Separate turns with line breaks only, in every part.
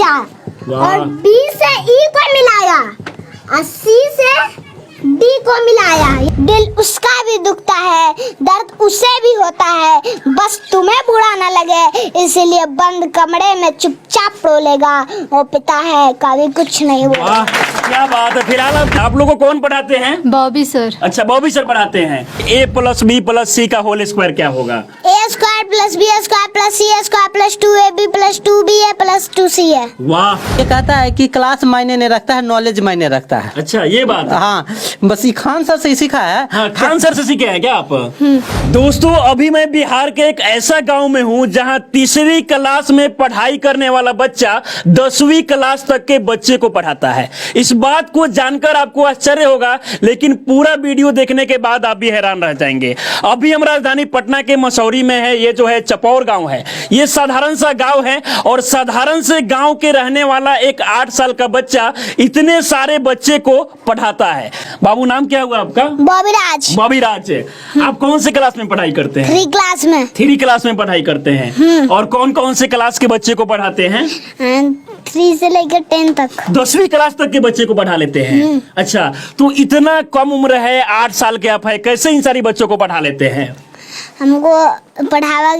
खींचा और बी से ई को मिलाया और सी से डी को मिलाया। दिल उसका भी दुखता है, दर्द उसे भी होता है, बस तुम्हें बुरा न लगे इसीलिए बंद कमरे में चुपचाप रोलेगा। वो पिता है कभी कुछ नहीं बोला।
क्या बात है। फिलहाल आप लोगों को कौन पढ़ाते हैं?
बॉबी सर।
अच्छा, बॉबी सर पढ़ाते हैं। A plus B plus C का होल स्क्वायर क्या होगा?
A square plus B square plus C square plus 2ab plus 2b plus 2c है।
वाह।
ये कहता है कि क्लास मायने नहीं रखता है, नॉलेज मायने रखता है।
अच्छा, ये बात है।
हाँ, बस ये खान सर से ही सीखा है।
हाँ, खान सर से सीखे हैं क्या आप? दोस्तों, अभी मैं बिहार के एक ऐसा गांव में हूं जहां तीसरी क्लास में पढ़ाई करने वाला बच्चा 10वीं क्लास तक के बच्चे को पढ़ाता है। इस बात को जानकर आपको आश्चर्य होगा, लेकिन पूरा वीडियो देखने के बाद आप भी हैरान रह जाएंगे। अभी हम राजधानी पटना के मसौरी में है। ये जो है चपौर गांव है। ये साधारण सा गांव है और साधारण से गांव के रहने वाला एक 8 साल का बच्चा इतने सारे बच्चे को पढ़ाता है। बाबू, नाम क्या हुआ आपका?
बॉबीराज।
बॉबीराज। आप कौन से क्लास में पढ़ाई करते हैं?
3 क्लास में।
3 क्लास में पढ़ाई करते हैं। और कौन कौन से क्लास के बच्चे को पढ़ाते हैं?
3 से लेकर 10 तक।
10वीं क्लास तक के बच्चे को पढ़ा लेते हैं। अच्छा, तो इतना कम उम्र है, 8 साल के आप है, कैसे इन सारी बच्चों को पढ़ा लेते हैं?
हमको पढ़ाया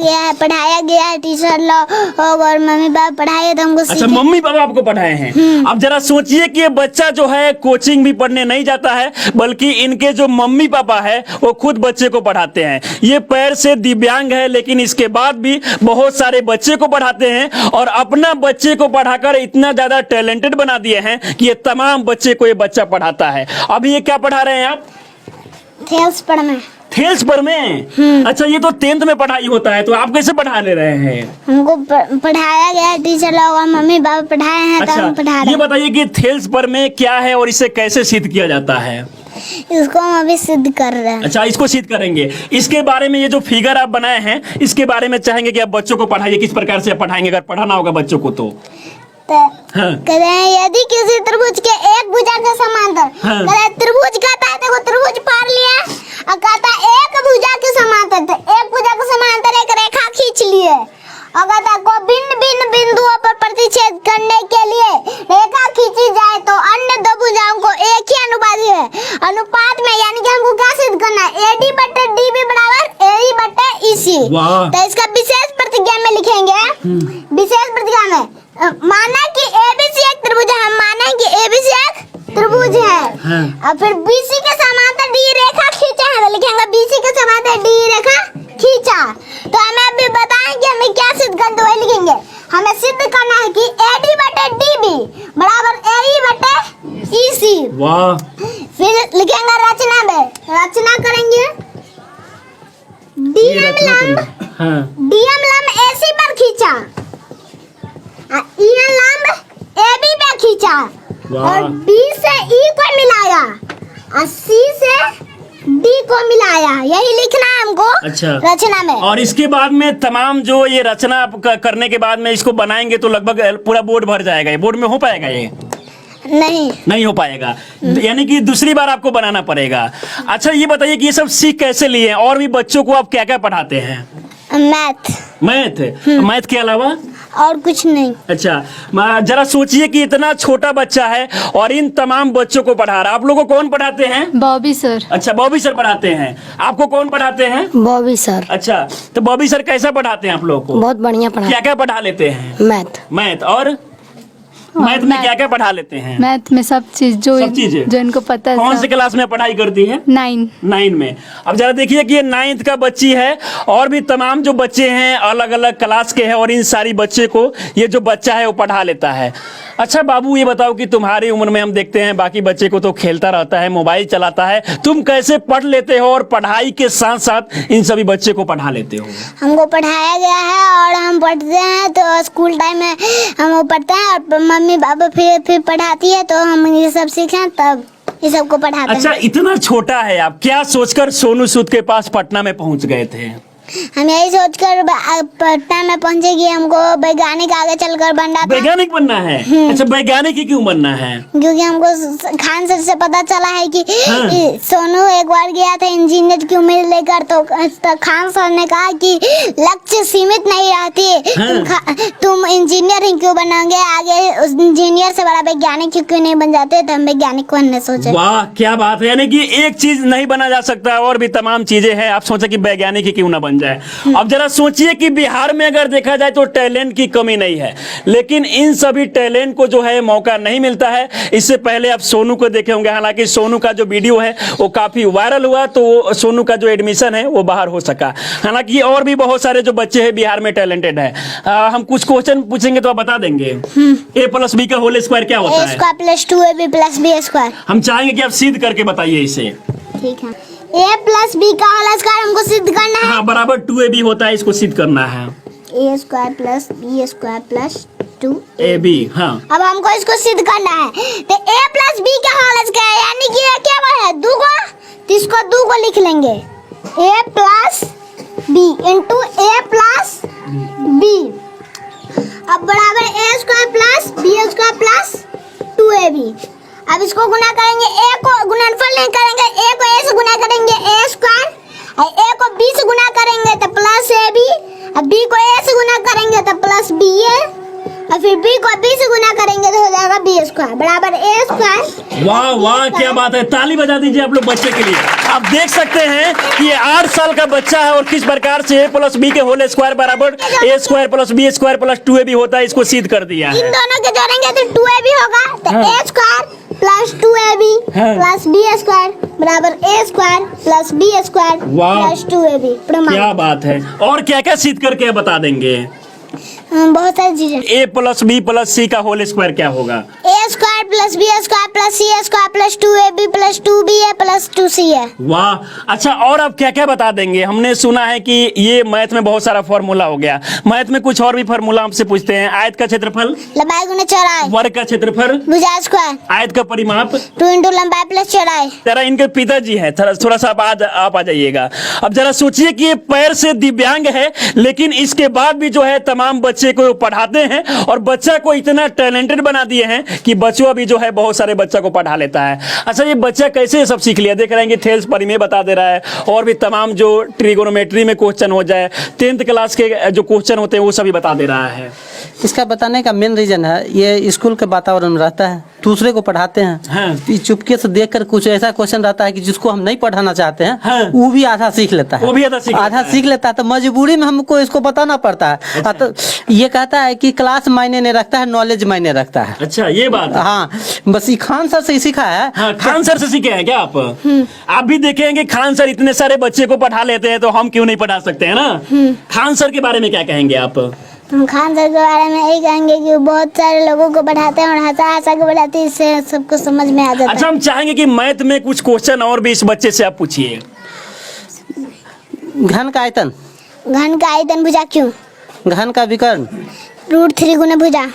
गया है टीचर लोग और मम्मी पापा पढ़ाए तो हमको।
अच्छा, मम्मी पापा आपको पढ़ाए हैं। अब जरा सोचिए कि ये बच्चा जो है कोचिंग भी पढ़ने नहीं जाता है, बल्कि इनके जो मम्मी पापा है वो खुद बच्चे को पढ़ाते हैं। ये पैर से दिव्यांग है, लेकिन इसके बाद भी बहुत सारे बच्चे को पढ़ाते हैं और अपना बच्चे को पढ़ाकर इतना ज्यादा टैलेंटेड बना दिए हैं कि ये तमाम बच्चे को ये बच्चा पढ़ाता है। अभी ये क्या पढ़ा रहे हैं आप?
थेल्स पर में।
थेल्स पर में? अच्छा, ये तो 10th में पढ़ाई होता है, तो आप कैसे पढ़ा ले रहे हैं?
हमको पढ़ाया गया टीचर लोग और मम्मी पापा पढ़ाए हैं।
अच्छा,
तो हम पढ़ा रहे हैं।
ये बताइए कि थेल्स पर में क्या है और इसे कैसे सिद्ध किया जाता है?
इसको हम अभी सिद्ध कर रहे हैं।
अच्छा, इसको सिद्ध करेंगे। इसके बारे में, ये जो फिगर आप बनाए हैं, इसके बारे में चाहेंगे कि आप बच्चों को पढ़ाइए। किस प्रकार से आप पढ़ाएंगे अगर पढ़ाना होगा बच्चों को तो? हाँ।
कहते हैं यदि किसी त्रिभुज के एक भुजा के समांतर,
हाँ।
त्रिभुज कहता है, देखो त्रिभुज पार लिया और कहता है एक भुजा के समांतर, तो एक भुजा के समांतर एक रेखा खींच लिए और कहता है को भिन्न भिन्न बिंदुओं पर प्रतिच्छेद करने के लिए रेखा खींची जाए तो अन्य 2 भुजाओं को एक ही अनुपात है अनुपात में, यानी कि हमको क्या सिद्ध करना है? AD बटे DB बराबर AE बटे EC। तो इसका विशेष प्रतिज्ञा में लिखेंगे। विशेष प्रतिज्ञा में माना कि ABC एक त्रिभुज है। हम माना कि ABC एक त्रिभुज है और फिर BC के समांतर D रेखा खींचा है, तो लिखेंगे BC के समांतर D रेखा खींचा। तो हमें अभी बताएं कि हमें क्या सिद्ध करना है, लिखेंगे। हमें सिद्ध करना है कि AD बटे DB बराबर AE बटे EC।
वाह।
फिर लिखेंगे रचना में, रचना करेंगे। DM लंब AC पर खींचा, EN लंब AB पे खींचा और B से E को मिलाया और C से D को मिलाया। यही लिखना है हमको। अच्छा। रचना में। और
इसके बाद में तमाम जो ये रचना आप करने के बाद में इसको बनाएंगे तो लगभग पूरा बोर्ड भर जाएगा। ये बोर्ड में हो पाएगा? ये नहीं हो पाएगा, यानी कि दूसरी बार आपको बनाना पड़ेगा। अच्छा, ये बताइए कि ये सब सीख कैसे लिए और भी बच्चों को आप क्या क्या पढ़ाते हैं? मैथ के अलावा
और कुछ नहीं।
अच्छा, जरा सोचिए कि इतना छोटा बच्चा है और इन तमाम बच्चों को पढ़ा रहा है। आप लोगों को कौन पढ़ाते हैं?
बॉबी सर।
अच्छा, बॉबी सर पढ़ाते हैं। आपको कौन पढ़ाते हैं?
बॉबी सर।
अच्छा, तो बॉबी सर कैसा पढ़ाते हैं आप लोगों को?
बहुत बढ़िया पढ़ा।
क्या क्या पढ़ा लेते हैं? मैथ और मैथ में क्या क्या पढ़ा लेते हैं?
मैथ में सब चीज जो इनको पता है।
कौन से क्लास में पढ़ाई करती है?
9
में। अब जरा देखिए कि ये 9th का बच्ची है और भी तमाम जो बच्चे हैं अलग अलग क्लास के हैं और इन सारी बच्चे को ये जो बच्चा है वो पढ़ा लेता है। अच्छा बाबू, ये बताओ कि तुम्हारी उम्र में हम देखते हैं बाकी बच्चे को तो खेलता रहता है, मोबाइल चलाता है, तुम कैसे पढ़ लेते हो और पढ़ाई के साथ साथ इन सभी बच्चे को पढ़ा लेते हो?
हमको पढ़ाया गया है और हम पढ़ते हैं, तो स्कूल टाइम में हम वो पढ़ते हैं और मम्मी पापा फिर पढ़ाती है, तो हम ये सब सीखें तब ये सब को पढ़ाते हैं।
अच्छा, इतना छोटा है, आप क्या सोचकर सोनू सूद के पास पटना में पहुंच गए थे?
हम यही सोचकर पटना में पहुंचे कि हमको वैज्ञानिक आगे चलकर बनना था,
वैज्ञानिक बनना है। अच्छा, वैज्ञानिक ही क्यों बनना है?
क्योंकि हमको खान सर से पता चला है कि
हाँ।
सोनू एक बार गया था इंजीनियर की उम्मीद लेकर, तो खान सर ने कहा कि लक्ष्य सीमित नहीं रहती,
हाँ।
तुम इंजीनियर ही क्यों बनोगे, आगे उस इंजीनियर से बड़ा वैज्ञानिक क्यों नहीं बन जाते, तो हम वैज्ञानिक बनने सोचे।
वाह, क्या बात है। यानी कि एक चीज नहीं बना जा सकता और भी तमाम चीजें हैं, आप सोचे कि वैज्ञानिक ही क्यों ना बन जाए। अब जरा सोचिए कि बिहार में अगर देखा जाए तो टैलेंट की कमी नहीं है, लेकिन इन सभी टैलेंट को जो है मौका नहीं मिलता है। इससे पहले आप सोनू को देखे होंगे, हालांकि सोनू का जो वीडियो है वो काफी वायरल हुआ, तो सोनू का जो एडमिशन है वो बाहर हो सका। हालांकि और भी बहुत सारे जो बच्चे हैं बिहार में टैलेंटेड है। हम कुछ क्वेश्चन पूछेंगे तो आप बता देंगे। a प्लस बी का होल स्क्वायर क्या होता है?
a² + 2ab + b²।
हम चाहेंगे कि आप सिद्ध करके बताइए इसे।
ठीक है, a + b का होल स्क्वायर हमको सिद्ध करना है।
हाँ, बराबर 2ab होता है, इसको सिद्ध करना है।
a² + b² + 2ab।
हाँ,
अब हमको इसको सिद्ध करना है, तो a + b का होल स्क्वायर यानी कि ये क्या है, दूगो, तो इसको दूगो लिख लेंगे, a + b * a + b। अब बराबर a² + b² + 2ab। अब इसको गुना करेंगे, a को गुणनफल नहीं करेंगे, a को a से गुना करेंगे a² और a को b से गुना करेंगे तो +ab, अब b को a से गुना करेंगे तो +ba, और फिर b को b से गुना करेंगे तो हो जाएगा b² बराबर a²।
वाह वाह, क्या बात है। ताली बजा दीजिए आप लोग बच्चे के लिए। आप देख सकते हैं कि ये 8 साल का बच्चा है और किस प्रकार से a + b के होल स्क्वायर बराबर a² + b² + 2ab होता है, इसको सिद्ध कर दिया
इन
है।
दोनों के जोड़ेंगे तो 2ab होगा, तो
हाँ।
a² + 2ab
हाँ।
+ b² बराबर a² + b²
वाह।
+ 2ab। प्रमाण।
क्या बात है। और क्या क्या सिद्ध करके बता देंगे?
बहुत सारी चीजें।
a + b + c का होल स्क्वायर क्या होगा?
a² + b² + c² + 2ab + 2ba + 2c है।
वाह। अच्छा, और आप क्या क्या बता देंगे? हमने सुना है कि ये मैथ में बहुत सारा फॉर्मूला हो गया, मैथ में कुछ और भी फॉर्मूला आपसे पूछते हैं। आयत का क्षेत्रफल,
लंबाई गुना चौड़ाई,
वर्ग का क्षेत्रफल,
भुजा स्क्वायर,
आयत का परिमाप।
2 × लंबाई + चौड़ाई।
जरा इनके पिताजी हैं, थोड़ा सा आप आ जाइएगा। अब जरा सोचिए कि ये पैर से दिव्यांग है, लेकिन इसके बाद भी जो है तमाम बच्चे को पढ़ाते हैं और बच्चा को इतना टैलेंटेड बना दिए हैं कि बच्चों अभी जो है बहुत सारे बच्चा को पढ़ा लेता है। अच्छा, ये बच्चा कैसे ये सब सीख लिया? देख रहे हैं कि थेल्स परिमेय बता दे रहा है, और भी तमाम जो ट्रिगोनोमेट्री में क्वेश्चन हो जाए, 10th क्लास के जो क्वेश्चन होते हैं वो सभी बता दे रहा है।
इसका बताने का मेन रीजन है ये स्कूल के वातावरण में रहता है, दूसरे को पढ़ाते हैं।
हाँ।
चुपके से देखकर कुछ ऐसा क्वेश्चन रहता है कि जिसको हम नहीं पढ़ाना चाहते हैं,
हाँ।
वो भी आधा सीख लेता है,
वो भी आधा सीख लेता है।
तो मजबूरी में हमको इसको बताना पड़ता है।
अच्छा।
तो ये कहता है कि क्लास मायने नहीं रखता है, नॉलेज मायने रखता है।
अच्छा, ये बात है।
हाँ, बस ये खान सर से ही सीखा है।
हाँ, खान सर से सीखे हैं क्या आप? आप भी देखेंगे खान सर इतने सारे बच्चे को पढ़ा लेते हैं, तो हम क्यों नहीं पढ़ा सकते हैं ना? खान सर के बारे में क्या कहेंगे आप?
हम खान सर के बारे में यही कहेंगे कि वो बहुत सारे लोगों को पढ़ाते हैं और हंसा के पढ़ाते हैं, इससे सबको समझ में आ जाता है।
अच्छा, हम चाहेंगे कि मैथ में कुछ क्वेश्चन और भी इस बच्चे से आप पूछिए।
घन का आयतन,
घन का आयतन भुजा क्यों,
घन का विकर्ण,
√3 गुना भुजा,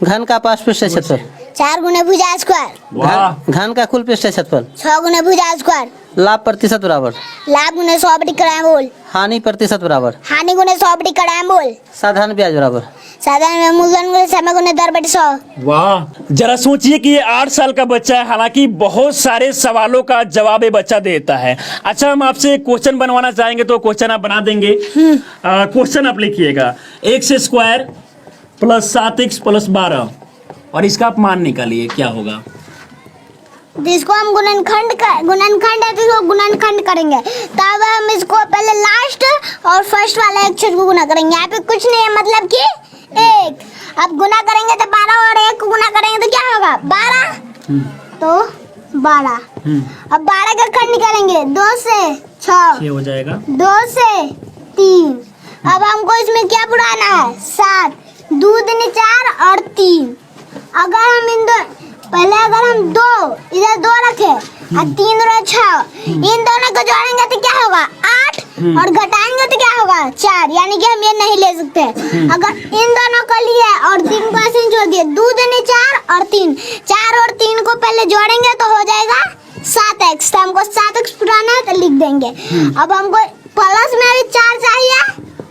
घन का पार्श्व पृष्ठ क्षेत्रफल,
4 गुना भुजा स्क्वायर,
वाह।
घन का कुल पृष्ठ क्षेत्रफल,
6 गुना भुजा स्क्वायर,
लाभ प्रतिशत बराबर,
लाभ गुना 100/100 बोल,
हानि प्रतिशत बराबर,
हानि गुना 100/100 बोल,
साधारण ब्याज बराबर,
साधारण मूलधन गुना समय गुना दर/100।
वाह। जरा सोचिए कि ये 8 साल का बच्चा है, हालांकि बहुत सारे सवालों का जवाब ये बच्चा देता है। अच्छा, हम आपसे क्वेश्चन बनवाना चाहेंगे तो क्वेश्चन आप बना देंगे? क्वेश्चन आप लिखिएगा, x² + 7x + 12, और इसका आप मान निकालिए क्या होगा।
जिसको हम गुणनखंड है तो इसको गुणनखंड करेंगे, तब हम इसको पहले लास्ट और फर्स्ट वाले अक्षर को गुना करेंगे। यहाँ पे कुछ नहीं है, मतलब कि 1। अब गुना करेंगे तो 12 और 1 को गुना करेंगे तो क्या होगा, 12, तो 12। अब 12 का खंड करेंगे, 2 से 6
हो जाएगा,
2 से 3। अब हमको इसमें क्या बुलाना है, 7, 2 दूनी 4 और 3। अगर हम पहले अगर हम 2 इधर 2 रखे और 3 और 6, इन दोनों को जोड़ेंगे तो क्या होगा, 8, और घटाएंगे तो क्या होगा, 4। यानी कि हम ये नहीं ले सकते। अगर इन दोनों को लिए और 3 को ऐसे जोड़ दिए, 2 दूनी 4 और 3, 4 और 3 को पहले जोड़ेंगे तो हो जाएगा 7x। तो हमको 7x पुराना है तो लिख देंगे। अब हमको प्लस में भी 4 चाहिए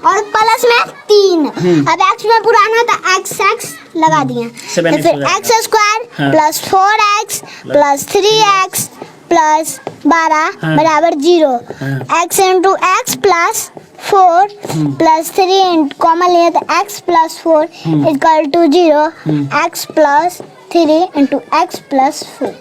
और प्लस में 3। अब x में पुराना तो x लगा दिए, तो फिर x square plus 4x plus 3x plus 12 बराबर 0। x into x plus 4 plus 3 common लिए तो x plus 4 equal to 0। x plus 3 into x plus 4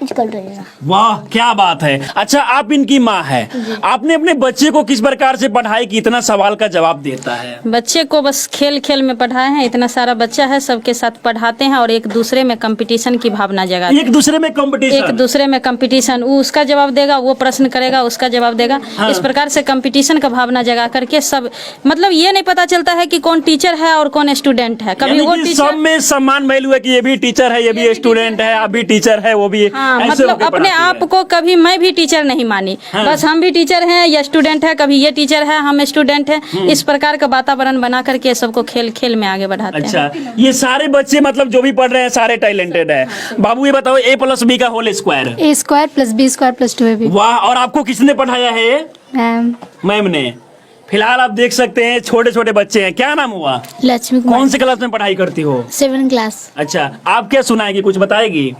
equal to 0।
वाह क्या बात है। अच्छा आप इनकी माँ है, आपने अपने बच्चे को किस प्रकार से पढ़ाई कि इतना सवाल का जवाब देता है?
बच्चे को बस खेल खेल में पढ़ाए हैं। इतना सारा बच्चा है, सबके साथ पढ़ाते हैं और एक दूसरे में कंपटीशन की भावना जगाते हैं।
एक दूसरे में कंपटीशन,
एक दूसरे में कंपटीशन, वो उसका जवाब देगा, वो प्रश्न करेगा, उसका जवाब देगा।
हाँ।
इस प्रकार से कंपटीशन का भावना जगा करके सब, मतलब ये नहीं पता चलता है कि कौन टीचर है और कौन स्टूडेंट है। कभी वो टीचर,
सब में सम्मान वैल्यू है कि ये भी टीचर है, ये भी स्टूडेंट है, आप भी टीचर है, वो भी
हाँ,
ऐसे
मतलब
होके
अपने
पढ़ाती
आप
है।
को कभी मैं भी टीचर नहीं मानी।
हाँ।
बस हम भी टीचर हैं या स्टूडेंट है, कभी ये टीचर है हम स्टूडेंट हैं। इस प्रकार का वातावरण बना करके सबको खेल खेल में आगे बढ़ाते हैं।
अच्छा ये सारे बच्चे मतलब जो भी पढ़ रहे हैं सारे टैलेंटेड है। बाबू ये बताओ a प्लस बी का whole square.
A square plus B square plus 2ab।
वाह, और आपको किसने पढ़ाया है ये?
मैम
मैम ने। फिलहाल आप देख सकते हैं छोटे छोटे बच्चे हैं। क्या नाम हुआ?
लक्ष्मी
कौन
कुमार
से क्लास में पढ़ाई करती हो?
7 क्लास।
अच्छा आप क्या सुनाएगी, कुछ बताएगी?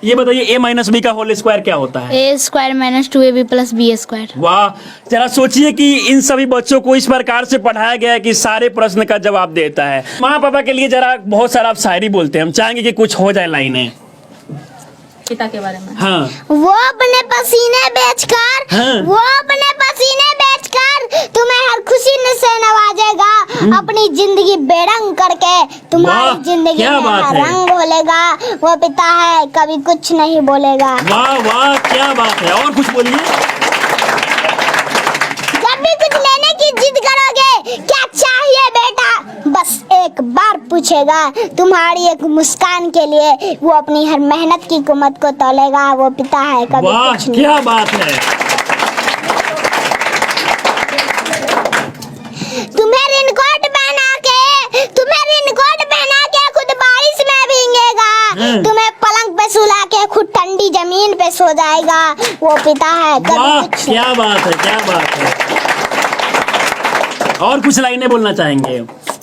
ये बताइए a माइनस बी का होल स्क्वायर क्या होता है?
A square minus 2ab plus B square.
वाह, जरा सोचिए कि इन सभी बच्चों को इस प्रकार से पढ़ाया गया है कि सारे प्रश्न का जवाब देता है। माँ पापा के लिए जरा बहुत सारा आप शायरी बोलते हैं, हम चाहेंगे कि कुछ हो जाए लाइनें।
पिता के बारे में।
हाँ
वो अपने पसीने बेचकर,
हाँ।
वो अपने पसीने बेचकर तुम्हें हर खुशी से नवाजेगा। अपनी जिंदगी बेरंग करके
वाह,
तुम्हारी जिंदगी
क्या
में
बात
हर
है।
रंग घोलेगा। वो पिता है कभी कुछ नहीं बोलेगा।
वाह वाह क्या बात है। और कुछ बोलिए।
जब भी कुछ लेने की जिद करोगे, क्या चाहिए बेटा, बस एक बार पूछेगा। तुम्हारी एक मुस्कान के लिए वो अपनी हर मेहनत की कीमत को तोलेगा। वो पिता है कभी
वाह
कुछ नहीं।
क्या बात है।
तुम्हें रेनकोट पहना के खुद बारिश में भीगेगा। तुम्हें पलंग पे सुला के खुद ठंडी जमीन पे सो जाएगा। वो पिता है
वाह
कभी कुछ नहीं।
क्या बात है, क्या बात है। और कुछ लाइनें बोलना चाहेंगे?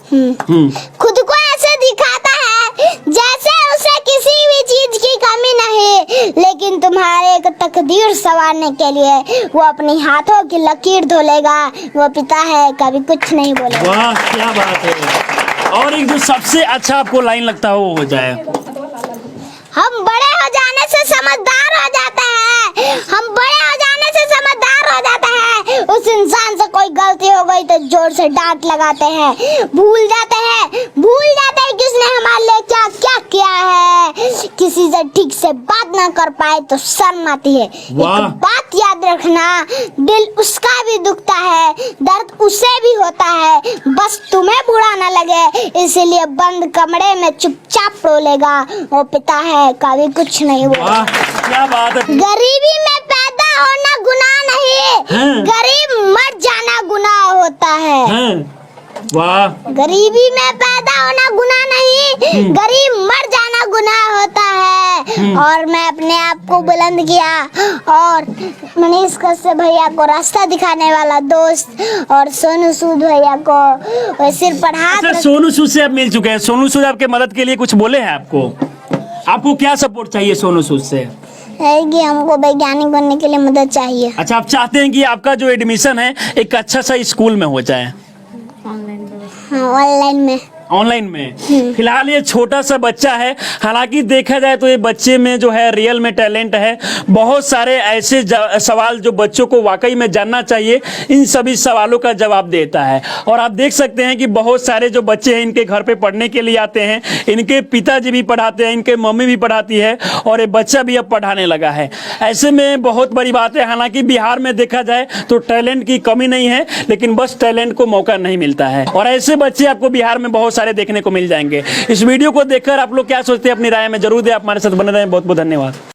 खुद को ऐसे दिखाता है जैसे उसे किसी भी चीज की कमी नहीं, लेकिन तुम्हारे एक तकदीर संवारने के लिए वो अपनी हाथों की लकीर धोलेगा। वो पिता है कभी कुछ नहीं बोलेगा।
वाह क्या बात है। और एक जो सबसे अच्छा आपको लाइन लगता हो वो हो जाए।
हम बड़े हो जाने से समझदार हो जाते हैं। हम बड़े हो जाने से समझदार हो जाते हैं। उस इंसान से कोई गलती हो गई तो जोर से डांट लगाते हैं। भूल जाते हैं कि उसने हमारे लिए क्या क्या किया है। किसी से ठीक से बात ना कर पाए तो शर्म आती है।
वाह।
एक बात याद रखना, दिल उसका भी दुखता है, दर्द उसे भी होता है। बस तुम्हें बुरा ना लगे इसीलिए बंद कमरे में चुपचाप रोलेगा। वो पिता है कभी कुछ नहीं बोलेगा।
वाह क्या बात है।
गरीबी में पैदा होना गुनाह नहीं,
हाँ।
गरीब मर जाना गुनाह होता है।
हाँ। वाह
गरीबी में पैदा होना गुनाह नहीं, गरीब मर जाना गुनाह होता है। और मैं अपने आप को बुलंद किया और मनीष कश्यप भैया को रास्ता दिखाने वाला दोस्त और सोनू सूद भैया को सिर पर हाथ
अच्छा सोनू सूद से आप मिल चुके हैं। सोनू सूद आपके मदद के लिए कुछ बोले हैं आपको? आपको क्या सपोर्ट चाहिए सोनू सूद से?
है कि हमको वैज्ञानिक बनने के लिए मदद चाहिए।
अच्छा आप चाहते हैं कि आपका जो एडमिशन है एक अच्छा सा स्कूल में हो जाए?
हाँ, ऑनलाइन में।
ऑनलाइन में। फिलहाल ये छोटा सा बच्चा है, हालांकि देखा जाए तो ये बच्चे में जो है रियल में टैलेंट है। बहुत सारे ऐसे सवाल जो बच्चों को वाकई में जानना चाहिए, इन सभी सवालों का जवाब देता है। और आप देख सकते हैं कि बहुत सारे जो बच्चे हैं इनके घर पे पढ़ने के लिए आते हैं। इनके पिताजी भी पढ़ाते हैं, इनके मम्मी भी पढ़ाती है और ये बच्चा भी अब पढ़ाने लगा है। ऐसे में बहुत बड़ी बात है। हालांकि बिहार में देखा जाए तो टैलेंट की कमी नहीं है, लेकिन बस टैलेंट को मौका नहीं मिलता है। और ऐसे बच्चे आपको बिहार में बहुत सारे देखने को मिल जाएंगे। इस वीडियो को देखकर आप लोग क्या सोचते हैं अपनी राय में जरूर दें। आप हमारे साथ बने रहें। बहुत बहुत धन्यवाद।